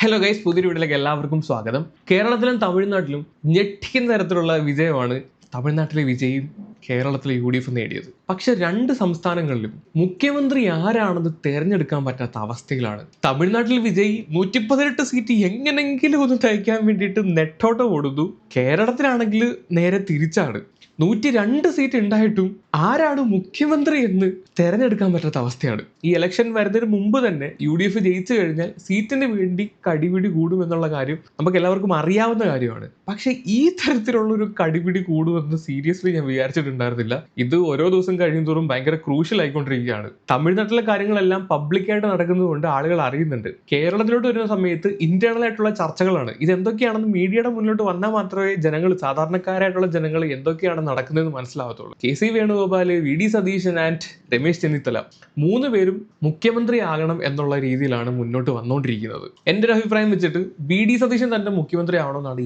Hello guys, പുതിയ വീഡിയോയിലേക്ക് എല്ലാവർക്കും സ്വാഗതം. കേരളത്തിലും തമിഴ്നാട്ടിലും ഞെട്ടിക്കുന്ന തരത്തിലുള്ള വിജയമാണ് തമിഴ്നാട്ടിലെ വിജയും കേരളത്തിലെ UDF നേടിയത്. പക്ഷെ രണ്ട് സംസ്ഥാനങ്ങളിലും മുഖ്യമന്ത്രി ആരാണെന്ന് തെരഞ്ഞെടുക്കാൻ പറ്റാത്ത അവസ്ഥയിലാണ്. തമിഴ്നാട്ടിൽ വിജയ് 118 സീറ്റ് എങ്ങനെങ്കിലും ഒന്ന് തയ്ക്കാൻ വേണ്ടിയിട്ട് നെട്ടോട്ടം ഓടുന്നു. കേരളത്തിലാണെങ്കിൽ നേരെ തിരിച്ചാണ്. 102 സീറ്റ് ഉണ്ടായിട്ടും ആരാണ് മുഖ്യമന്ത്രി എന്ന് തെരഞ്ഞെടുക്കാൻ പറ്റാത്ത അവസ്ഥയാണ്. ഈ ഇലക്ഷൻ വരുന്നതിന് മുമ്പ് തന്നെ UDF ജയിച്ചു കഴിഞ്ഞാൽ സീറ്റിന് വേണ്ടി കടിപിടി കൂടുമെന്നുള്ള കാര്യം നമുക്ക് എല്ലാവർക്കും അറിയാവുന്ന കാര്യമാണ്. പക്ഷെ ഈ തരത്തിലുള്ള ഒരു കടിപിടി കൂടുമെന്ന് സീരിയസ്ലി ഞാൻ വിചാരിച്ചിട്ടുണ്ടായിരുന്നില്ല. ഇത് ഓരോ ദിവസം കഴിയുന്തോറും ഭയങ്കര ക്രൂഷ്യൽ ആയിക്കൊണ്ടിരിക്കുകയാണ്. തമിഴ്നാട്ടിലെ കാര്യങ്ങളെല്ലാം പബ്ലിക്കായിട്ട് നടക്കുന്നതുകൊണ്ട് ആളുകൾ അറിയുന്നുണ്ട്. കേരളത്തിലോട്ട് വരുന്ന സമയത്ത് ഇന്റേണൽ ആയിട്ടുള്ള ചർച്ചകളാണ്. ഇത് എന്തൊക്കെയാണെന്ന് മീഡിയയുടെ മുന്നോട്ട് വന്നാൽ മാത്രമേ ജനങ്ങൾ, സാധാരണക്കാരായിട്ടുള്ള ജനങ്ങൾ എന്തൊക്കെയാണ് നടക്കുന്നതെന്ന് മനസ്സിലാവത്തുള്ളൂ. KC Venugopal, VD Satheesan and Ramesh Chennithala 3 പേരും മുഖ്യമന്ത്രി ആകണം എന്നുള്ള രീതിയിലാണ് മുന്നോട്ട് വന്നുകൊണ്ടിരിക്കുന്നത്. എൻ്റെ ഒരു അഭിപ്രായം വെച്ചിട്ട് VD സതീശൻ തന്നെ മുഖ്യമന്ത്രി ആവണമെന്നാണ്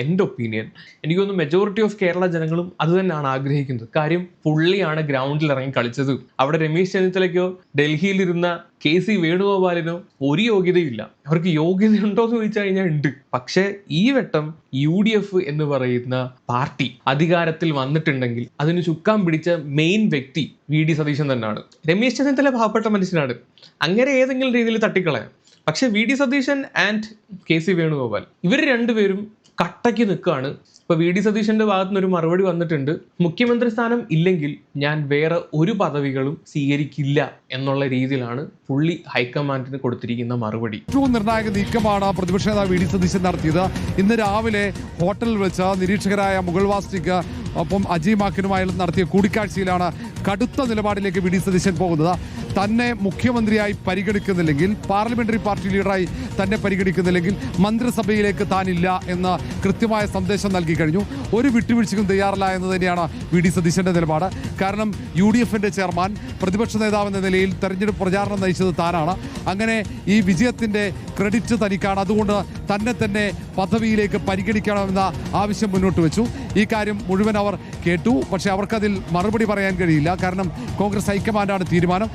എൻ്റെ ഒപ്പീനിയൻ. എനിക്ക് തോന്നുന്നു മെജോറിറ്റി ഓഫ് കേരള ജനങ്ങളും അത് തന്നെയാണ് ആഗ്രഹിക്കുന്നത്. കാര്യം പുള്ളിയാണ് ഗ്രൗണ്ടിൽ ഇറങ്ങി കളിച്ചത്. അവിടെ രമേശ് ചെന്നിത്തലയ്ക്കോ ഡൽഹിയിലിരുന്ന KC വേണുഗോപാലിനോ ഒരു യോഗ്യതയില്ല. അവർക്ക് യോഗ്യതയുണ്ടോ എന്ന് ചോദിച്ചു കഴിഞ്ഞാൽ ഉണ്ട്. പക്ഷേ ഈ വട്ടം UDF എന്ന് പറയുന്ന പാർട്ടി അധികാരത്തിൽ വന്നിട്ടുണ്ടെങ്കിൽ അതിന് ചുക്കാൻ പിടിച്ച മെയിൻ വ്യക്തി VD സതീശൻ തന്നെയാണ്. രമേശ് ചെന്നിത്തല പാവപ്പെട്ട മനുഷ്യനാണ്, അങ്ങനെ ഏതെങ്കിലും രീതിയിൽ തട്ടിക്കളയാം. പക്ഷെ VD Satheesan and KC Venugopal ഇവർ രണ്ടുപേരും കട്ടയ്ക്ക് നിൽക്കുകയാണ്. ഇപ്പൊ VD സതീശന്റെ ഭാഗത്തു നിന്ന് ഒരു മറുപടി വന്നിട്ടുണ്ട്. മുഖ്യമന്ത്രി സ്ഥാനം ഇല്ലെങ്കിൽ ഞാൻ വേറെ ഒരു പദവികളും സ്വീകരിക്കില്ല എന്നുള്ള രീതിയിലാണ് പുള്ളി ഹൈക്കമാൻഡിന് കൊടുത്തിരിക്കുന്ന മറുപടി. ഏറ്റവും നിർണായക നീക്കമാണ് പ്രതിപക്ഷ നേതാവ് VD സതീശൻ നടത്തിയത്. ഇന്ന് രാവിലെ ഹോട്ടലിൽ വെച്ച് നിരീക്ഷകരായ മുഗൾ വാസ്നിക് ഒപ്പം അജീമാക്കിനുമായി നടത്തിയ കൂടിക്കാഴ്ചയിലാണ് കടുത്ത നിലപാടിലേക്ക് VD സതീശൻ പോകുന്നത്. തന്നെ മുഖ്യമന്ത്രിയായി പരിഗണിക്കുന്നില്ലെങ്കിൽ, പാർലമെന്ററി പാർട്ടി ലീഡറായി തന്നെ പരിഗണിക്കുന്നില്ലെങ്കിൽ മന്ത്രിസഭയിലേക്ക് താനില്ല എന്ന് കൃത്യമായ സന്ദേശം നൽകി കഴിഞ്ഞു. ഒരു വിട്ടുവീഴ്ചയ്ക്കും തയ്യാറല്ല എന്ന് തന്നെയാണ് VD സതീശന്റെ നിലപാട്. കാരണം UDFന്റെ ചെയർമാൻ, പ്രതിപക്ഷ നേതാവ് എന്ന നിലയിൽ തെരഞ്ഞെടുപ്പ് പ്രചാരണം നയിച്ചത് താനാണ്. അങ്ങനെ ഈ വിജയത്തിന്റെ ക്രെഡിറ്റ് തനിക്കാണ്. അതുകൊണ്ട് തന്നെ പദവിയിലേക്ക് പരിഗണിക്കണമെന്ന ആവശ്യം മുന്നോട്ട് വെച്ചു. ഈ കാര്യം മുഴുവൻ അവർ കേട്ടു. പക്ഷെ അവർക്കതിൽ മറുപടി പറയാൻ കഴിയില്ല. കാരണം കോൺഗ്രസ് ഹൈക്കമാൻഡാണ് തീരുമാനം.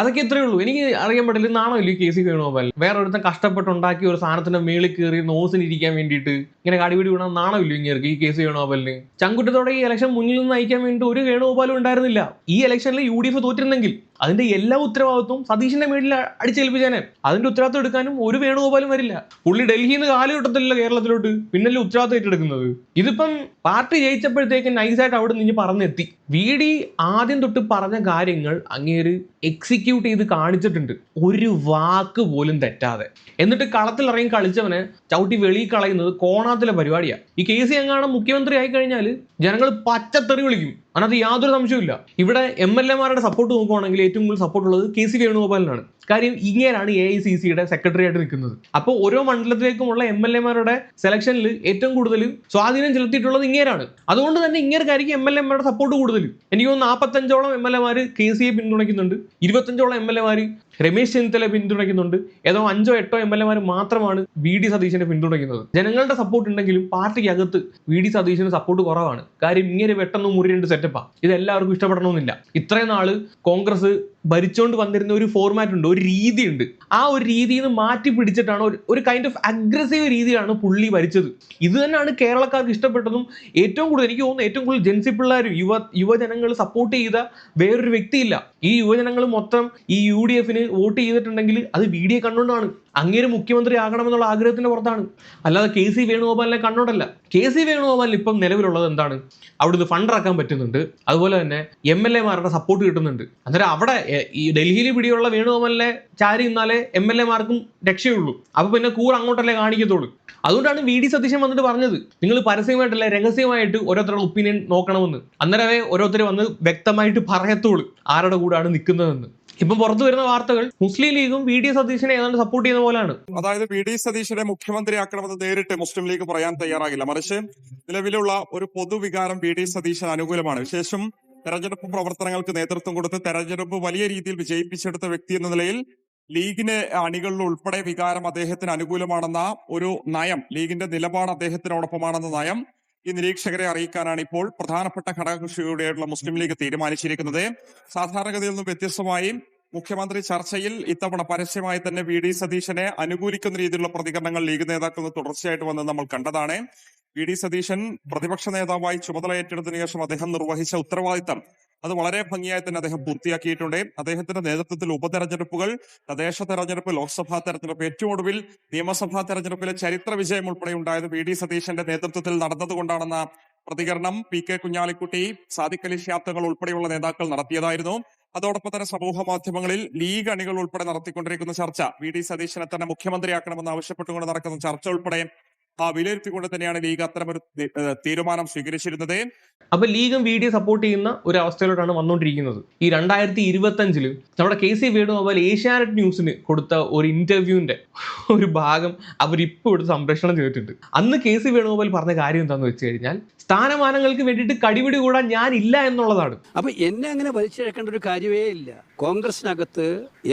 അതൊക്കെ എത്രയേ ഉള്ളൂ. എനിക്ക് അറിയാൻ പറ്റില്ല, നാണമില്ല KC വേണുഗോപാൽ. വേറെ ഒരുത്തൻ കഷ്ടപ്പെട്ടുണ്ടാക്കിയ ഒരു സാധനത്തിന്റെ മേളിൽ കയറി നോസിനിരിക്കാൻ വേണ്ടിയിട്ട് ഇങ്ങനെ കാടിപിടി വീണാൽ നാണമില്ല ഇങ്ങനെ ഈ KC വേണുഗോപാലിന്. ചങ്കുറ്റത്തോടെ ഈ ഇലക്ഷൻ മുന്നിൽ നിന്ന് നയിക്കാൻ വേണ്ടി ഒരു വേണുഗോപാലും ഉണ്ടായിരുന്നില്ല. ഈ ഇലക്ഷനിൽ UDF തോറ്റിരുന്നെങ്കിൽ അതിന്റെ എല്ലാ ഉത്തരവാദിത്വവും സതീശന്റെ മേളിൽ അടിച്ചേൽപ്പിച്ചാനെ. അതിന്റെ ഉത്തരവാദിത്വം എടുക്കാനും ഒരു വേണുഗോപാലും വരില്ല. പുള്ളി ഡൽഹിയിൽ നിന്ന് കാല് കിട്ടത്തില്ല കേരളത്തിലോട്ട്, പിന്നല്ലേ ഉത്തരവാദിത്വം ഏറ്റെടുക്കുന്നത്. ഇതിപ്പം പാർട്ടി ജയിച്ചപ്പോഴത്തേക്ക് നൈസായിട്ട് അവിടെ നിന്ന് പറഞ്ഞെത്തി. VD ആദ്യം തൊട്ട് പറഞ്ഞ കാര്യങ്ങൾ അങ്ങേര് എക്സിക്യൂട്ട് ചെയ്ത് കാണിച്ചിട്ടുണ്ട്, ഒരു വാക്ക് പോലും തെറ്റാതെ. എന്നിട്ട് കളത്തിൽ ഇറങ്ങി കളിച്ചവനെ ചവിട്ടി വെളിയിൽ കളയുന്നത് കോണാത്തിലെ പരിപാടിയാണ്. ഈ KC എങ്ങാനും മുഖ്യമന്ത്രി ആയി കഴിഞ്ഞാൽ ജനങ്ങൾ പച്ചത്തെറി വിളിക്കും, അതിനകത്ത് യാതൊരു സംശയമില്ല. ഇവിടെ MLA-മാരുടെ സപ്പോർട്ട് നോക്കുവാണെങ്കിൽ ഏറ്റവും കൂടുതൽ സപ്പോർട്ട് ഉള്ളത് KC വേണുഗോപാലിനാണ്. കാര്യം ഇങ്ങനെയാണ് AICCയുടെ സെക്രട്ടറി ആയിട്ട് നിൽക്കുന്നത്. അപ്പോൾ ഓരോ മണ്ഡലത്തിലേക്കുമുള്ള MLA-മാരുടെ സെലക്ഷനിൽ ഏറ്റവും കൂടുതൽ സ്വാധീനം ചെലുത്തിയിട്ടുള്ളത് ഇങ്ങേരാണ്. അതുകൊണ്ട് തന്നെ ഇങ്ങേർക്കായിരിക്കും MLA-മാരുടെ സപ്പോർട്ട് കൂടുതൽ. എനിക്ക് തോന്നുന്നു 45ഓളം MLA-മാർ KCയെ പിന്തുണയ്ക്കുന്നുണ്ട്, 25ഓളം MLA-മാർ രമേശ് ചെന്നിത്തല പിന്തുണയ്ക്കുന്നുണ്ട്. ഏതോ 5ഓ 8ഓ MLA-മാർ മാത്രമാണ് VD സതീശനെ പിന്തുണയ്ക്കുന്നത്. ജനങ്ങളുടെ സപ്പോർട്ട് ഉണ്ടെങ്കിലും പാർട്ടിക്കകത്ത് VD സതീശന് സപ്പോർട്ട് കുറവാണ്. കാര്യം ഇങ്ങനെ വെട്ടൊന്നും മുറിയേണ്ട സെറ്റപ്പാ. ഇത് എല്ലാവർക്കും ഇഷ്ടപ്പെടണമെന്നില്ല. ഇത്രയും നാള് കോൺഗ്രസ് ഭരിച്ചുകൊണ്ട് വന്നിരുന്ന ഒരു ഫോർമാറ്റ് ഉണ്ട്, ഒരു രീതിയുണ്ട്. ആ ഒരു രീതിയിൽ നിന്ന് മാറ്റി പിടിച്ചിട്ടാണ് ഒരു കൈൻഡ് ഓഫ് അഗ്രസീവ് രീതിയിലാണ് പുള്ളി ഭരിച്ചത്. ഇത് തന്നെയാണ് കേരളക്കാർക്ക് ഇഷ്ടപ്പെട്ടതും. ഏറ്റവും കൂടുതൽ എനിക്ക് തോന്നുന്നു ഏറ്റവും കൂടുതൽ ജെൻസി പിള്ളേരും യുവജനങ്ങൾ സപ്പോർട്ട് ചെയ്ത വേറൊരു വ്യക്തിയില്ല. ഈ യുവജനങ്ങൾ മൊത്തം ഈ UDFന് വോട്ട് ചെയ്തിട്ടുണ്ടെങ്കിൽ അത് VD കണ്ടുകൊണ്ടാണ്. അങ്ങേര് മുഖ്യമന്ത്രി ആകണമെന്നുള്ള ആഗ്രഹത്തിന്റെ പുറത്താണ്, അല്ലാതെ KC വേണുഗോപാലിനെ കണ്ടോണ്ടല്ല. KC വേണുഗോപാലിന് ഇപ്പം നിലവിലുള്ളത് എന്താണ്? അവിടുന്ന് ഫണ്ട് ഇറക്കാൻ പറ്റുന്നുണ്ട്, അതുപോലെ തന്നെ MLA-മാരുടെ സപ്പോർട്ട് കിട്ടുന്നുണ്ട്. അന്നേരം അവിടെ ഈ ഡൽഹിയിൽ പിടിയുള്ള വേണുഗോപാലിനെ ചാരി നിന്നാലേ MLA-മാർക്കും രക്ഷയുള്ളൂ. അപ്പൊ പിന്നെ കൂർ അങ്ങോട്ടല്ലേ കാണിക്കത്തുള്ളൂ. അതുകൊണ്ടാണ് VD സതീശൻ വന്നിട്ട് പറഞ്ഞത്, നിങ്ങൾ പരസ്യമായിട്ടല്ല രഹസ്യമായിട്ട് ഓരോരുത്തരുടെ ഒപ്പീനിയൻ നോക്കണമെന്ന്. അന്നേരമേ ഓരോരുത്തർ വന്ന് വ്യക്തമായിട്ട് പറയത്തുള്ളൂ ആരുടെ കൂടാണ് നിൽക്കുന്നതെന്ന്. ഇപ്പം പുറത്തു വരുന്ന വാർത്തകൾ മുസ്ലിം ലീഗും VD സതീശനെ ഏതാണ്ട് സപ്പോർട്ട് ചെയ്യുന്ന പോലെയാണ്. അതായത് VD സതീശനെ മുഖ്യമന്ത്രിയാക്കണമെന്ന് നേരിട്ട് മുസ്ലിം ലീഗ് പറയാൻ തയ്യാറാകില്ല. മറിച്ച് നിലവിലുള്ള ഒരു പൊതുവികാരം VD സതീശൻ അനുകൂലമാണ്. വിശേഷം തെരഞ്ഞെടുപ്പ് പ്രവർത്തനങ്ങൾക്ക് നേതൃത്വം കൊടുത്ത് തെരഞ്ഞെടുപ്പ് വലിയ രീതിയിൽ വിജയിപ്പിച്ചെടുത്ത വ്യക്തി എന്ന നിലയിൽ ലീഗിന്റെ അണികളിൽ ഉൾപ്പെടെ വികാരം അദ്ദേഹത്തിന് അനുകൂലമാണെന്ന ഒരു നയം, ലീഗിന്റെ നിലപാട് അദ്ദേഹത്തിനോടൊപ്പമാണെന്ന നയം ഈ നിരീക്ഷകരെ അറിയിക്കാനാണ് ഇപ്പോൾ പ്രധാനപ്പെട്ട ഘടകകക്ഷിയുടെയുള്ള മുസ്ലിം ലീഗ് തീരുമാനിച്ചിരിക്കുന്നത്. സാധാരണഗതിയിൽ നിന്നും വ്യത്യസ്തമായി മുഖ്യമന്ത്രി ചർച്ചയിൽ ഇത്തവണ പരസ്യമായി തന്നെ വി ഡി സതീശനെ അനുകൂലിക്കുന്ന രീതിയിലുള്ള പ്രതികരണങ്ങൾ ലീഗ് നേതാക്കളിൽ നിന്ന് തുടർച്ചയായിട്ട് വന്നത് നമ്മൾ കണ്ടതാണ്. വി ഡി സതീശൻ പ്രതിപക്ഷ നേതാവായി ചുമതല ഏറ്റെടുത്തതിനു ശേഷം അദ്ദേഹം നിർവഹിച്ച ഉത്തരവാദിത്തം അത് വളരെ ഭംഗിയായി തന്നെ അദ്ദേഹം പൂർത്തിയാക്കിയിട്ടുണ്ട്. അദ്ദേഹത്തിന്റെ നേതൃത്വത്തിൽ ഉപതെരഞ്ഞെടുപ്പുകൾ, തദ്ദേശ തെരഞ്ഞെടുപ്പ്, ലോക്സഭാ തെരഞ്ഞെടുപ്പ്, ഏറ്റവും ഒടുവിൽ നിയമസഭാ തെരഞ്ഞെടുപ്പിലെ ചരിത്ര വിജയം ഉൾപ്പെടെ ഉണ്ടായത് വി ഡി സതീശന്റെ നേതൃത്വത്തിൽ നടന്നതുകൊണ്ടാണെന്ന പ്രതികരണം പി കെ കുഞ്ഞാലിക്കുട്ടി, സാദിഖ് അലി ശിഹാബ് തങ്ങൾ ഉൾപ്പെടെയുള്ള നേതാക്കൾ നടത്തിയതായിരുന്നു. അതോടൊപ്പം തന്നെ സമൂഹ മാധ്യമങ്ങളിൽ ലീഗ് അണികൾ ഉൾപ്പെടെ നടത്തിക്കൊണ്ടിരിക്കുന്ന ചർച്ച, വി ഡി സതീശനെ തന്നെ മുഖ്യമന്ത്രിയാക്കണമെന്ന് ആവശ്യപ്പെട്ടുകൊണ്ട് നടക്കുന്ന ചർച്ച ഉൾപ്പെടെ വിലയിരുത്തിക്കൊണ്ട് തന്നെയാണ് ലീഗ് അത്തരമൊരു തീരുമാനം സ്വീകരിച്ചിരുന്നത്. അപ്പൊ ലീഗും വി ഡിയെ സപ്പോർട്ട് ചെയ്യുന്ന ഒരു അവസ്ഥയിലോട്ടാണ് വന്നുകൊണ്ടിരിക്കുന്നത്. ഈ 2025 നമ്മുടെ KC വേണുഗോപാൽ ഏഷ്യാനെറ്റ് ന്യൂസിന് കൊടുത്ത ഒരു ഇന്റർവ്യൂവിന്റെ ഒരു ഭാഗം അവരിപ്പോൾ ഇവിടെ സംപ്രേഷണം ചെയ്തിട്ടുണ്ട്. അന്ന് KC വേണുഗോപാൽ പറഞ്ഞ കാര്യം എന്താണെന്ന് വെച്ച് കഴിഞ്ഞാൽ, സ്ഥാനമാനങ്ങൾക്ക് വേണ്ടിയിട്ട് കടിപിടി കൂടാൻ ഞാനില്ല എന്നുള്ളതാണ്. അപ്പൊ എന്നെ അങ്ങനെ വലിച്ചിഴക്കേണ്ട ഒരു കാര്യമേ ഇല്ല. കോൺഗ്രസിനകത്ത്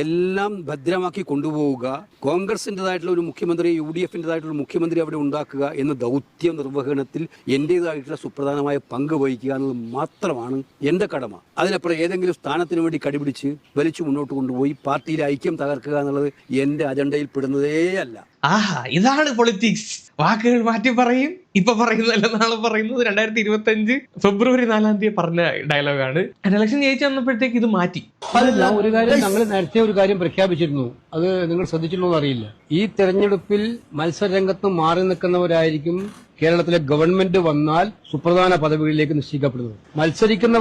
എല്ലാം ഭദ്രമാക്കി കൊണ്ടുപോവുക, കോൺഗ്രസിൻ്റെതായിട്ടുള്ള ഒരു മുഖ്യമന്ത്രി, UDF-ൻ്റെതായിട്ടുള്ള മുഖ്യമന്ത്രി അവിടെ ഉണ്ടാക്കുക എന്ന ദൗത്യ നിർവഹണത്തിൽ എന്റേതായിട്ടുള്ള സുപ്രധാനമായ പങ്ക് വഹിക്കുക എന്നത് മാത്രമാണ് എന്റെ കടമ. അതിനപ്പുറം ഏതെങ്കിലും സ്ഥാനത്തിന് വേണ്ടി കടിപിടിച്ച് വലിച്ചു മുന്നോട്ട് കൊണ്ടുപോയി പാർട്ടിയിലെ ഐക്യം തകർക്കുക എന്നുള്ളത് എന്റെ അജണ്ടയിൽ പെടുന്നതേ അല്ല. ആഹാ, ഇതാണ് പൊളിറ്റിക്സ്. വാക്കുകൾ മാറ്റി പറയും. ഇപ്പൊ പറയുന്നതല്ല നാളെ പറയുന്നത്. 2025 ഫെബ്രുവരി 4 പറഞ്ഞ ഡയലോഗാണ്. ഇലക്ഷൻ ജയിച്ചു വന്നപ്പോഴത്തേക്ക് ഇത് മാറ്റി. അതല്ല, ഒരു കാര്യം ഞങ്ങൾ നേരത്തെ ഒരു കാര്യം പ്രഖ്യാപിച്ചിരുന്നു, അത് നിങ്ങൾ ശ്രദ്ധിച്ചിട്ടുണ്ടോ അറിയില്ല. ഈ തെരഞ്ഞെടുപ്പിൽ മത്സരരംഗത്ത് മാറി നിൽക്കുന്നവരായിരിക്കും കേരളത്തിലെ ഗവൺമെന്റ് വന്നാൽ സുപ്രധാന പദവികളിലേക്ക് നിശ്ചയിക്കപ്പെടുന്നത്. മത്സരിക്കാൻ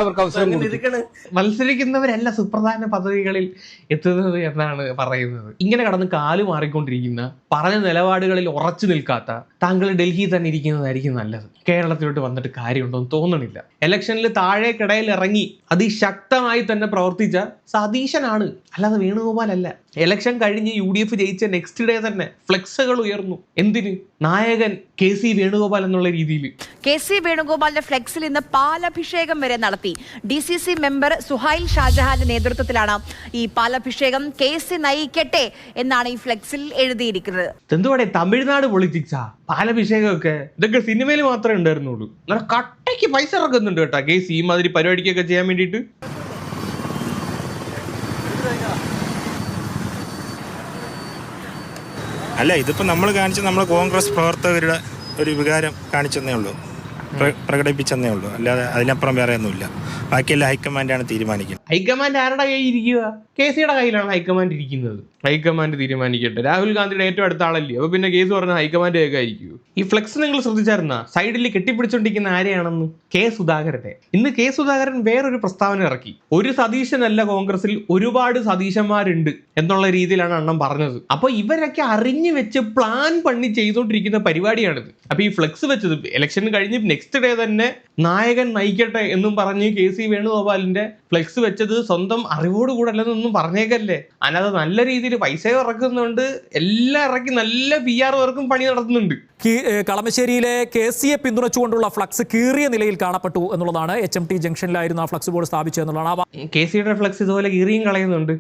അവർക്ക് അവസരം കൊടുക്കും. മത്സരിക്കുന്നവരല്ല സുപ്രധാന പദവികളിൽ എത്തുന്നത് എന്നാണ് പറയുന്നത്. ഇങ്ങനെ കടന്ന് കാല് മാറിക്കൊണ്ടിരിക്കുന്ന, പറഞ്ഞ നിലപാടുകളിൽ ഉറച്ചു നിൽക്കാത്ത താങ്കൾ ഡൽഹിയിൽ തന്നെ ഇരിക്കുന്നതായിരിക്കും നല്ലത്. കേരളത്തിലോട്ട് വന്നിട്ട് കാര്യമുണ്ടോന്ന് തോന്നണില്ല. ഇലക്ഷനിൽ താഴേക്കിടയിൽ ഇറങ്ങി അതിശക്തമായി തന്നെ പ്രവർത്തിച്ച സതീശനാണ്, അല്ലാതെ വേണുഗോപാൽ അല്ല. ഇലക്ഷൻ കഴിഞ്ഞ് UDF ജയിച്ച നെക്സ്റ്റ് ഡേ തന്നെ ഫ്ലെക്സുകൾ ഉയർന്നു. എന്തിന്? നായകൻ KC വേണുഗോപാൽ എന്നുള്ള രീതിയിൽ. KC വേണുഗോപാലിന്റെ ഫ്ലെക്സിൽ ഇന്ന് പാലഭിഷേകം വരെ നടത്തി. DCC മെമ്പർ സുഹൈൽ ഷാജഹാന്റെ നേതൃത്വത്തിലാണ് ഈ പാലഭിഷേകം. KC നയിക്കട്ടെ എന്നാണ് ഈ ഫ്ലെക്സിൽ എഴുതിയിരിക്കുന്നത്. എന്തുവാടെ തമിഴ്നാട് പൊളിറ്റിക്സാ പാലഭിഷേകമൊക്കെ? ഇതൊക്കെ സിനിമയിൽ മാത്രമേ ഉണ്ടായിരുന്നുള്ളൂ. നല്ല കട്ടയ്ക്ക് പൈസ ഇറക്കുന്നുണ്ട് കേട്ടോ KC ഈ മാതിരി പരിപാടിക്കൊക്കെ ചെയ്യാൻ വേണ്ടിയിട്ട്. അല്ല, ഇതിപ്പോൾ നമ്മൾ നമ്മളെ കോൺഗ്രസ് പ്രവർത്തകരുടെ ഒരു വികാരം കാണിച്ചെന്നേ ഉള്ളൂ, പ്രകടിപ്പിച്ചെന്നേ ഉള്ളൂ. അല്ലാതെ അതിനപ്പുറം വേറെ ഒന്നുമില്ല. ബാക്കിയെല്ലാം ഹൈക്കമാൻഡാണ് തീരുമാനിക്കുന്നത്. ഹൈക്കമാൻഡ് ആരുടെ കയ്യിൽ ഇരിക്കുക? KCയുടെ കയ്യിലാണ് ഹൈക്കമാൻഡ് ഇരിക്കുന്നത്. ഹൈക്കമാൻഡ് തീരുമാനിക്കട്ടെ. രാഹുൽ ഗാന്ധിയുടെ ഏറ്റവും അടുത്ത ആളല്ലേ, അപ്പൊ പിന്നെ കേസ് പറഞ്ഞ ഹൈക്കമാൻഡ് കേൾക്കായിരിക്കും. ഈ ഫ്ലെക്സ് നിങ്ങൾ ശ്രദ്ധിച്ചായിരുന്ന സൈഡിൽ കെട്ടിപ്പിടിച്ചോണ്ടിരിക്കുന്ന ആരെയാണെന്ന്? K. സുധാകരനെ. ഇന്ന് K. സുധാകരൻ വേറൊരു പ്രസ്താവന ഇറക്കി. ഒരു സതീശനല്ല കോൺഗ്രസിൽ, ഒരുപാട് സതീശന്മാരുണ്ട് എന്നുള്ള രീതിയിലാണ് അണ്ണൻ പറഞ്ഞത്. അപ്പൊ ഇവരൊക്കെ അറിഞ്ഞു വെച്ച് പ്ലാൻ പണി ചെയ്തുകൊണ്ടിരിക്കുന്ന പരിപാടിയാണിത്. അപ്പൊ ഈ ഫ്ലെക്സ് വെച്ചത് ഇലക്ഷൻ കഴിഞ്ഞ് നെക്സ്റ്റ് ഡേ തന്നെ നായകൻ നയിക്കട്ടെ എന്നും പറഞ്ഞ് KC വേണുഗോപാലിന്റെ ഫ്ലെക്സ് വെച്ചത് സ്വന്തം അറിവോടുകൂടെ അല്ലെന്നൊന്നും പറഞ്ഞേക്കല്ലേ. അല്ലാതെ നല്ല രീതിയിൽ പൈസ ഇറക്കുന്നുണ്ട്, എല്ലാം ഇറക്കി നല്ല PR വർക്കും പണി നടത്തുന്നുണ്ട്. കളമശ്ശേരിയിലെ KCയെ പിന്തുണച്ചുകൊണ്ടുള്ള ഫ്ലക്സ് കീറിയ നിലയിൽ കാണപ്പെട്ടു എന്നുള്ളതാണ്. HMT ജംഗ്ഷനിലായിരുന്നു ആ ഫ്ലക്സ് ബോർഡ് സ്ഥാപിച്ചത് എന്നുള്ളതാണ്. KCയുടെ ഫ്ലക്സ് ഇതുപോലെ കീറിയും കളയുന്നുണ്ട്.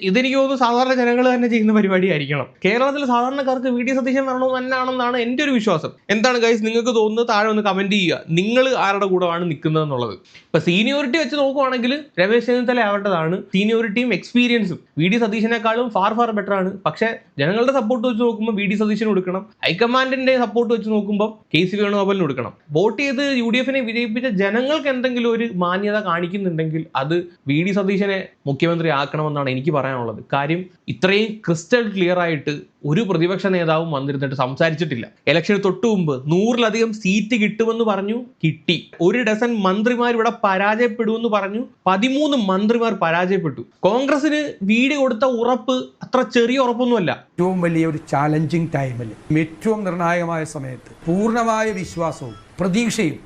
ഇതെനിക്ക് തോന്നുന്നു സാധാരണ ജനങ്ങൾ തന്നെ ചെയ്യുന്ന പരിപാടിയായിരിക്കണം. കേരളത്തിൽ സാധാരണക്കാർക്ക് VD സതീശൻ വരണമെന്ന് തന്നെയാണെന്നാണ് എൻ്റെ ഒരു വിശ്വാസം. എന്താണ് ഗൈസ് നിങ്ങൾക്ക് തോന്നുന്നത്? താഴെ ഒന്ന് കമന്റ് ചെയ്യുക. നിങ്ങൾ ആരുടെ കൂടെയാണ് നിൽക്കുന്നത് എന്നുള്ളത്. ഇപ്പൊ സീനിയോറിറ്റി വെച്ച് നോക്കുവാണെങ്കിൽ രമേശ് ചെന്നിത്തല ആവേണ്ടതാണ്. സീനിയോറിറ്റിയും എക്സ്പീരിയൻസും VD സതീശനേക്കാളും ഫാർ ബെറ്റർ ആണ്. പക്ഷെ ജനങ്ങളുടെ സപ്പോർട്ട് വെച്ച് നോക്കുമ്പോൾ VD സതീശന് കൊടുക്കണം. ഹൈക്കമാൻഡിന്റെ സപ്പോർട്ട് വെച്ച് നോക്കുമ്പോൾ KC വേണുഗോപാലിന് കൊടുക്കണം. വോട്ട് ചെയ്ത് UDF-നെ വിജയിപ്പിച്ച ജനങ്ങൾക്ക് എന്തെങ്കിലും ഒരു മാന്യത കാണിക്കുന്നുണ്ടെങ്കിൽ അത് VD സതീശനെ മുഖ്യമന്ത്രി ആക്കണമെന്നാണ് എനിക്ക് പറയാനുള്ളത്. കാര്യം ഇത്രയും ക്രിസ്റ്റൽ ക്ലിയർ ആയിട്ട് ഒരു പ്രതിപക്ഷ നേതാവും വന്നിരുന്നിട്ട് സംസാരിച്ചിട്ടില്ല. ഇലക്ഷന് തൊട്ടു മുമ്പ് 100-ലധികം സീറ്റ് കിട്ടുമെന്ന് പറഞ്ഞു, കിട്ടി. 1 ഡസൻ മന്ത്രിമാർ ഇവിടെ പരാജയപ്പെടുമെന്ന് പറഞ്ഞു, 13 മന്ത്രിമാർ പരാജയപ്പെട്ടു. കോൺഗ്രസിന് VD കൊടുത്ത ഉറപ്പ് അത്ര ചെറിയ ഉറപ്പൊന്നുമല്ല. ഏറ്റവും വലിയ ഒരു ചാലഞ്ചിങ് ടൈമിൽ, ഏറ്റവും നിർണായകമായ സമയത്ത് പൂർണ്ണമായ വിശ്വാസവും പ്രതീക്ഷയും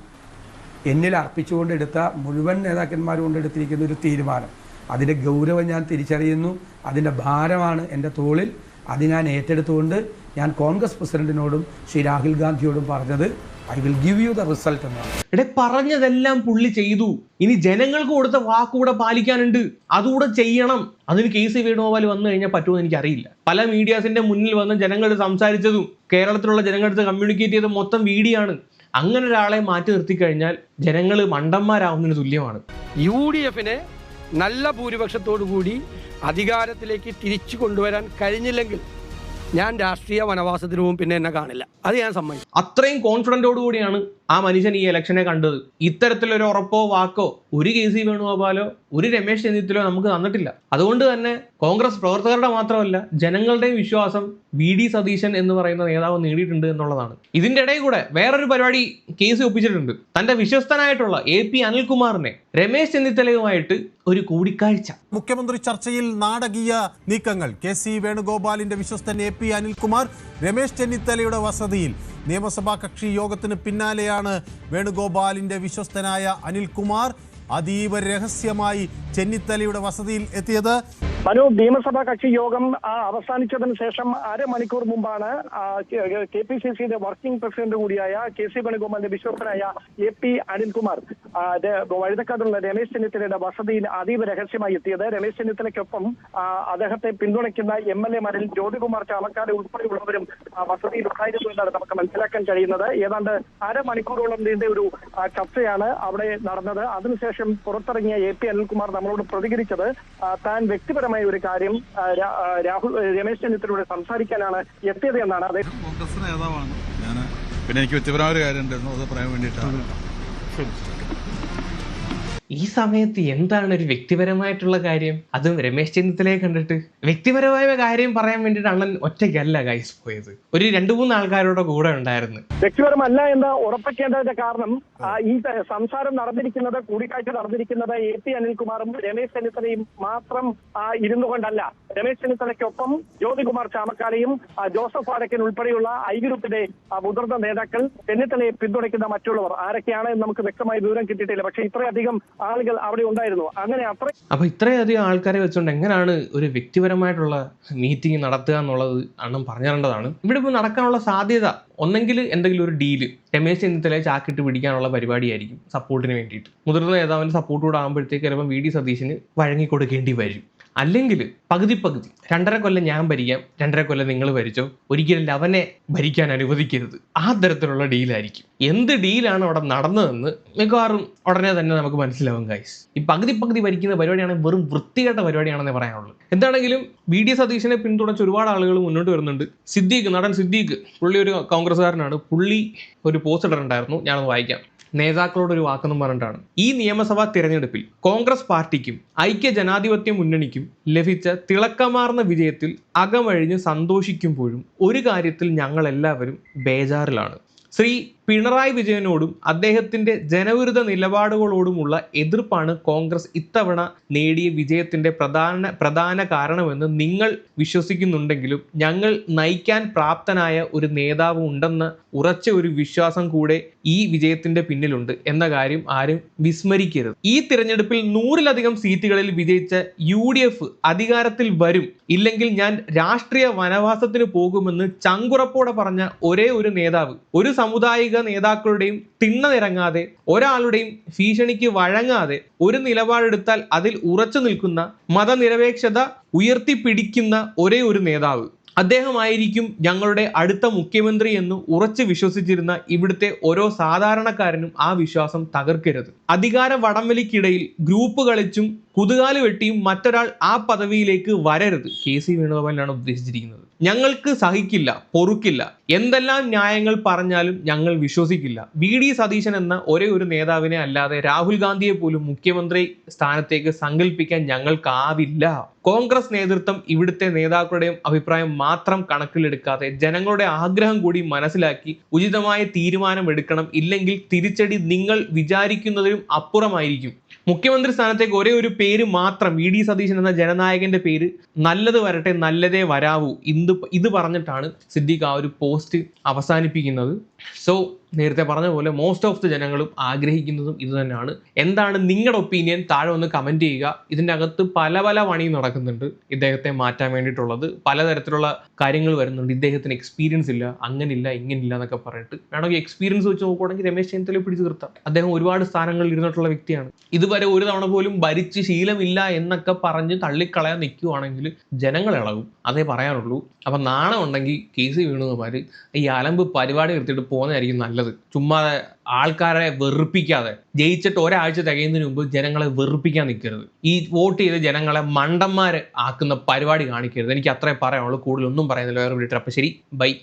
എന്നിൽ അർപ്പിച്ചുകൊണ്ടെടുത്ത മുഴുവൻ നേതാക്കന്മാരും കൊണ്ടെടുത്തിരിക്കുന്ന ഒരു തീരുമാനം, അതിൻ്റെ ഗൗരവം ഞാൻ തിരിച്ചറിയുന്നു. അതിൻ്റെ ഭാരമാണ് എൻ്റെ തോളിൽ. അത് ഞാൻ ഏറ്റെടുത്തുകൊണ്ട് ഞാൻ കോൺഗ്രസ് പ്രസിഡന്റിനോടും ശ്രീ രാഹുൽ ഗാന്ധിയോടും പറഞ്ഞത് I will give you the result എന്നാണ്. ഇവിടെ പറഞ്ഞതെല്ലാം പുള്ളി ചെയ്തു. ഇനി ജനങ്ങൾക്ക് കൊടുത്ത വാക്കുകൂടെ പാലിക്കാനുണ്ട്, അതുകൂടെ ചെയ്യണം. അതിന് KC വേണുഗോപാൽ വന്നു കഴിഞ്ഞാൽ പറ്റുമെന്ന് എനിക്കറിയില്ല. പല മീഡിയാസിന്റെ മുന്നിൽ വന്ന് ജനങ്ങളോട് സംസാരിച്ചതും കേരളത്തിലുള്ള ജനങ്ങളുടെ കമ്മ്യൂണിക്കേറ്റ് ചെയ്തത് മൊത്തം VD ആണ്. അങ്ങനെ ഒരാളെ മാറ്റി നിർത്തി കഴിഞ്ഞാൽ ജനങ്ങൾ മണ്ടന്മാരാവുന്നതിന് തുല്യമാണ്. UDF-നെ നല്ല ഭൂരിപക്ഷത്തോടു കൂടി അധികാരത്തിലേക്ക് തിരിച്ചു കൊണ്ടുവരാൻ കഴിഞ്ഞില്ലെങ്കിൽ ഞാൻ രാഷ്ട്രീയ വനവാസത്തിന് പോകും, പിന്നെ എന്നെ കാണില്ല. അത് ഞാൻ സമ്മതിക്കും. അത്രയും കോൺഫിഡന്റോട് കൂടിയാണ് ആ മനുഷ്യൻ ഈ ഇലക്ഷനെ കണ്ടത്. ഇത്തരത്തിലൊരു ഉറപ്പോ വാക്കോ ഒരു കെ സി വേണുഗോപാലോ ഒരു രമേശ് ചെന്നിത്തലയോ നമുക്ക് തന്നിട്ടില്ല. അതുകൊണ്ട് തന്നെ കോൺഗ്രസ് പ്രവർത്തകരുടെ മാത്രമല്ല ജനങ്ങളുടെയും വിശ്വാസം വി ഡി സതീശൻ എന്ന് പറയുന്ന നേതാവ് നേടിയിട്ടുണ്ട് എന്നുള്ളതാണ്. ഇതിന്റെ ഇടയിൽ കൂടെ വേറൊരു പരിപാടി കെ സി ഒപ്പിച്ചിട്ടുണ്ട്. തന്റെ വിശ്വസ്തനായിട്ടുള്ള AP അനിൽകുമാറിനെ രമേശ് ചെന്നിത്തലയുമായിട്ട് ഒരു കൂടിക്കാഴ്ച. മുഖ്യമന്ത്രി ചർച്ചയിൽ നാടകീയ നീക്കങ്ങൾ. KC വേണുഗോപാലിന്റെ വിശ്വസ്തൻ AP അനിൽകുമാർ രമേശ് ചെന്നിത്തലയുടെ വസതിയിൽ. നിയമസഭാ കക്ഷി യോഗത്തിന് പിന്നാലെയാണ് വേണുഗോപാലിന്റെ വിശ്വസ്തനായ അനിൽകുമാർ അതീവ രഹസ്യമായി ചെന്നിത്തലയുടെ വസതിയിൽ എത്തിയത്. മനു, നിയമസഭാ കക്ഷി യോഗം അവസാനിച്ചതിന് ശേഷം അരമണിക്കൂർ മുമ്പാണ് KPCCയുടെ വർക്കിംഗ് പ്രസിഡന്റ് കൂടിയായ KC വേണുഗോപാലിന്റെ വിശ്വസ്തനായ AP അനിൽകുമാർ വഴുതക്കാടുള്ള രമേശ് ചെന്നിത്തലയുടെ വസതിയിൽ അതീവ രഹസ്യമായി എത്തിയത്. രമേശ് ചെന്നിത്തലയ്ക്കൊപ്പം അദ്ദേഹത്തെ പിന്തുണയ്ക്കുന്ന MLA-മാരിൽ ജ്യോതികുമാർ ചാമക്കാട് ഉൾപ്പെടെയുള്ളവരും വസതിയിൽ ഉണ്ടായിരുന്നു എന്നാണ് നമുക്ക് മനസ്സിലാക്കാൻ കഴിയുന്നത്. ഏതാണ്ട് അരമണിക്കൂറോളം നീണ്ട ഒരു ചർച്ചയാണ് അവിടെ നടന്നത്. അതിനുശേഷം പുറത്തിറങ്ങിയ AP അനിൽകുമാർ നമ്മളോട് പ്രതികരിച്ചത് താൻ വ്യക്തിപരമായ ഒരു കാര്യം രമേശ് ചെന്നിത്തലയോട് സംസാരിക്കാനാണ് എത്തിയത് എന്നാണ്. കോൺഗ്രസ് നേതാവാണ് ഞാൻ, പിന്നെ എനിക്ക് വ്യക്തിപരമായ ഒരു കാര്യം ഉണ്ടായിരുന്നു, അത് പറയാൻ വേണ്ടിയിട്ടാണ്. ഈ സമയത്ത് എന്താണ് ഒരു വ്യക്തിപരമായിട്ടുള്ള കാര്യം? അതും രമേശ് ചെന്നിത്തലയെ കണ്ടിട്ട് വ്യക്തിപരമായ കാര്യം പറയാൻ വേണ്ടിയിട്ട് അണ്ണൻ ഒറ്റയ്ക്കല്ല ഗൈസ് പോയത്, ഒരു 2-3 ആൾക്കാരുടെ കൂടെ ഉണ്ടായിരുന്നു. വ്യക്തിപരമല്ല എന്ന് ഉറപ്പിക്കേണ്ടതിന്റെ കാരണം ഈ സംസാരം നടന്നിരിക്കുന്നത്, കൂടിക്കാഴ്ച നടന്നിരിക്കുന്നത് AP അനിൽകുമാറും രമേശ് ചെന്നിത്തലയും മാത്രം ഇരുന്നു കൊണ്ടല്ല. രമേശ് ചെന്നിത്തലയ്ക്കൊപ്പം ജ്യോതികുമാർ ചാമക്കാലയും ജോസഫ് വാഴക്കൻ ഉൾപ്പെടെയുള്ള I ഗ്രൂപ്പിന്റെ മുതിർന്ന നേതാക്കൾ, ചെന്നിത്തലയെ പിന്തുണയ്ക്കുന്ന മറ്റുള്ളവർ ആരൊക്കെയാണ് എന്ന് നമുക്ക് വ്യക്തമായ വിവരം കിട്ടിയിട്ടില്ല. പക്ഷേ ഇത്രയധികം ആളുകൾ അവിടെ ഉണ്ടായിരുന്നു. അങ്ങനെ അപ്പൊ ഇത്രയധികം ആൾക്കാരെ വെച്ചുകൊണ്ട് എങ്ങനെയാണ് ഒരു വ്യക്തിപരമായിട്ടുള്ള മീറ്റിംഗ് നടത്തുക എന്നുള്ളത് അണ്ണം പറഞ്ഞു തരേണ്ടതാണ്. ഇവിടെ ഇപ്പോൾ നടക്കാനുള്ള സാധ്യത ഒന്നെങ്കിൽ എന്തെങ്കിലും ഒരു ഡീല് രമേശ് ചെന്നിത്തലയെ ചാക്കിട്ട് പിടിക്കാനുള്ള പരിപാടിയായിരിക്കും സപ്പോർട്ടിന് വേണ്ടിയിട്ട്. മുതിർന്ന നേതാവിന്റെ സപ്പോർട്ട് കൂടെ ആകുമ്പോഴത്തേക്ക് ചിലപ്പോൾ വി ഡി സതീശന് വഴങ്ങിക്കൊടുക്കേണ്ടി വരും. അല്ലെങ്കിൽ പകുതി 2.5 കൊല്ലം ഞാൻ ഭരിക്കാം, 2.5 കൊല്ലം നിങ്ങൾ ഭരിച്ചോ, ഒരിക്കലും അവനെ ഭരിക്കാൻ അനുവദിക്കരുത്. ആ തരത്തിലുള്ള ഡീലായിരിക്കും. എന്ത് ഡീലാണ് അവിടെ നടന്നതെന്ന് മിക്കവാറും ഉടനെ തന്നെ നമുക്ക് മനസ്സിലാവും ഗൈസ്. ഈ പകുതി ഭരിക്കുന്ന പരിപാടിയാണെങ്കിൽ വെറും വൃത്തികെട്ട പരിപാടിയാണെന്നേ പറയാനുള്ളൂ. എന്താണെങ്കിലും വി ഡി സതീശനെ പിന്തുണച്ച് ഒരുപാട് ആളുകൾ മുന്നോട്ട് വരുന്നുണ്ട്. നടൻ സിദ്ദീഖ്, പുള്ളി ഒരു കോൺഗ്രസ്സുകാരനാണ്. പുള്ളി ഒരു പോസ്റ്റ് ഇട്ടിട്ടുണ്ടായിരുന്നു, ഞാനത് വായിക്കാം. നേതാക്കളോടൊരു വാക്കെന്നും പറഞ്ഞിട്ടാണ്: ഈ നിയമസഭാ തിരഞ്ഞെടുപ്പിൽ കോൺഗ്രസ് പാർട്ടിക്കും ഐക്യ ജനാധിപത്യ മുന്നണിക്കും ലഭിച്ച തിളക്കമാർന്ന വിജയത്തിൽ അകമഴിഞ്ഞ് സന്തോഷിക്കുമ്പോഴും ഒരു കാര്യത്തിൽ ഞങ്ങൾ എല്ലാവരും ബേജാറിലാണ്. ശ്രീ പിണറായി വിജയനോടും അദ്ദേഹത്തിന്റെ ജനവിരുദ്ധ നിലപാടുകളോടുമുള്ള എതിർപ്പാണ് കോൺഗ്രസ് ഇത്തവണ നേടിയ വിജയത്തിന്റെ പ്രധാന കാരണമെന്ന് നിങ്ങൾ വിശ്വസിക്കുന്നുണ്ടെങ്കിലും ഞങ്ങൾ നയിക്കാൻ പ്രാപ്തനായ ഒരു നേതാവ് ഉണ്ടെന്ന ഉറച്ച ഒരു വിശ്വാസം കൂടെ ഈ വിജയത്തിന്റെ പിന്നിലുണ്ട് എന്ന കാര്യം ആരും വിസ്മരിക്കരുത്. ഈ തിരഞ്ഞെടുപ്പിൽ 100-ലധികം സീറ്റുകളിൽ വിജയിച്ച UDF അധികാരത്തിൽ വരും, ഇല്ലെങ്കിൽ ഞാൻ രാഷ്ട്രീയ വനവാസത്തിന് പോകുമെന്ന് ചങ്കുറപ്പോടെ പറഞ്ഞ ഒരേ ഒരു നേതാവ്, ഒരു സാമുദായിക നേതാക്കളുടെയും തിണ്ണനിറങ്ങാതെ, ഒരാളുടെയും ഭീഷണിക്ക് വഴങ്ങാതെ ഒരു നിലപാടെടുത്താൽ അതിൽ ഉറച്ചു നിൽക്കുന്ന, മതനിരപേക്ഷത ഉയർത്തിപ്പിടിക്കുന്ന ഒരേ ഒരു നേതാവ് അദ്ദേഹമായിരിക്കും ഞങ്ങളുടെ അടുത്ത മുഖ്യമന്ത്രി എന്ന് ഉറച്ചു വിശ്വസിച്ചിരുന്ന ഇവിടുത്തെ ഓരോ സാധാരണക്കാരനും ആ വിശ്വാസം തകർക്കരുത്. അധികാര വടംവലിക്കിടയിൽ ഗ്രൂപ്പ് കളിച്ചും കുതുകാല് വെട്ടിയും മറ്റൊരാൾ ആ പദവിയിലേക്ക് വരരുത്. KC വേണുഗോപാലിനാണ് ഉദ്ദേശിച്ചിരിക്കുന്നത്. ഞങ്ങൾക്ക് സഹിക്കില്ല, പൊറുക്കില്ല. എന്തെല്ലാം ന്യായങ്ങൾ പറഞ്ഞാലും ഞങ്ങൾ വിശ്വസിക്കില്ല. വി ഡി സതീശൻ എന്ന ഒരേ ഒരു നേതാവിനെ അല്ലാതെ രാഹുൽ ഗാന്ധിയെ പോലും മുഖ്യമന്ത്രി സ്ഥാനത്തേക്ക് സങ്കല്പിക്കാൻ ഞങ്ങൾക്കാവില്ല. കോൺഗ്രസ് നേതൃത്വം ഇവിടുത്തെ നേതാക്കളുടെയും അഭിപ്രായം മാത്രം കണക്കിലെടുക്കാതെ ജനങ്ങളുടെ ആഗ്രഹം കൂടി മനസ്സിലാക്കി ഉചിതമായ തീരുമാനം എടുക്കണം. ഇല്ലെങ്കിൽ തിരിച്ചടി നിങ്ങൾ വിചാരിക്കുന്നതിലും അപ്പുറമായിരിക്കും. മുഖ്യമന്ത്രി സ്ഥാനത്തേക്ക് ഒരേ ഒരു പേര് മാത്രം, വി ഡി സതീശൻ എന്ന ജനനായകന്റെ പേര്, നല്ലത് വരട്ടെ നല്ലതേ വരാവൂ, ഇത് പറഞ്ഞിട്ടാണ് സിദ്ദീഖ് ആ ഒരു പോസ്റ്റ് അവസാനിപ്പിക്കുന്നത്. സോ നേരത്തെ പറഞ്ഞ പോലെ മോസ്റ്റ് ഓഫ് ദി ജനങ്ങളും ആഗ്രഹിക്കുന്നതും ഇത് തന്നെയാണ്. എന്താണ് നിങ്ങളുടെ ഒപ്പീനിയൻ? താഴെ ഒന്ന് കമന്റ് ചെയ്യുക. ഇതിൻ്റെ അകത്ത് പല പണിയും നടക്കുന്നുണ്ട് ഇദ്ദേഹത്തെ മാറ്റാൻ വേണ്ടിയിട്ടുള്ളത്. പലതരത്തിലുള്ള കാര്യങ്ങൾ വരുന്നുണ്ട്. ഇദ്ദേഹത്തിന് എക്സ്പീരിയൻസ് ഇല്ല, അങ്ങനില്ല ഇങ്ങനില്ല എന്നൊക്കെ പറഞ്ഞിട്ട്. വേണമെങ്കിൽ എക്സ്പീരിയൻസ് വെച്ച് നോക്കുകയാണെങ്കിൽ രമേശ് ചെന്നിത്തല പിടിച്ചു നിർത്താം. അദ്ദേഹം ഒരുപാട് സ്ഥാനങ്ങളിൽ ഇരുന്നിട്ടുള്ള വ്യക്തിയാണ്. ഇതുവരെ ഒരു തവണ പോലും ഭരിച്ച് ശീലമില്ല എന്നൊക്കെ പറഞ്ഞ് തള്ളിക്കളയാൻ നിൽക്കുവാണെങ്കിൽ ജനങ്ങൾ ഇളകും. അതേ പറയാനുള്ളൂ. അപ്പം നാണം ഉണ്ടെങ്കിൽ KC വേണുഗോപാൽ ഈ അലമ്പ് പരിപാടി നിർത്തിയിട്ട് പോകുന്നതായിരിക്കും നല്ലത്. നല്ലത്. ചുമ്മാ ആൾക്കാരെ വെറുപ്പിക്കാതെ, ജയിച്ചിട്ട് ഒരാഴ്ച തികയുന്നതിന് മുമ്പ് ജനങ്ങളെ വെറുപ്പിക്കാൻ നിൽക്കരുത്. ഈ വോട്ട് ചെയ്ത് ജനങ്ങളെ മണ്ടന്മാരെ ആക്കുന്ന പരിപാടി കാണിക്കരുത്. എനിക്ക് അത്രേ പറയാനുള്ളൂ. കൂടുതലൊന്നും പറയുന്നില്ല. വേറെ വീട്ടിൽ. അപ്പം ശരി, ബൈ.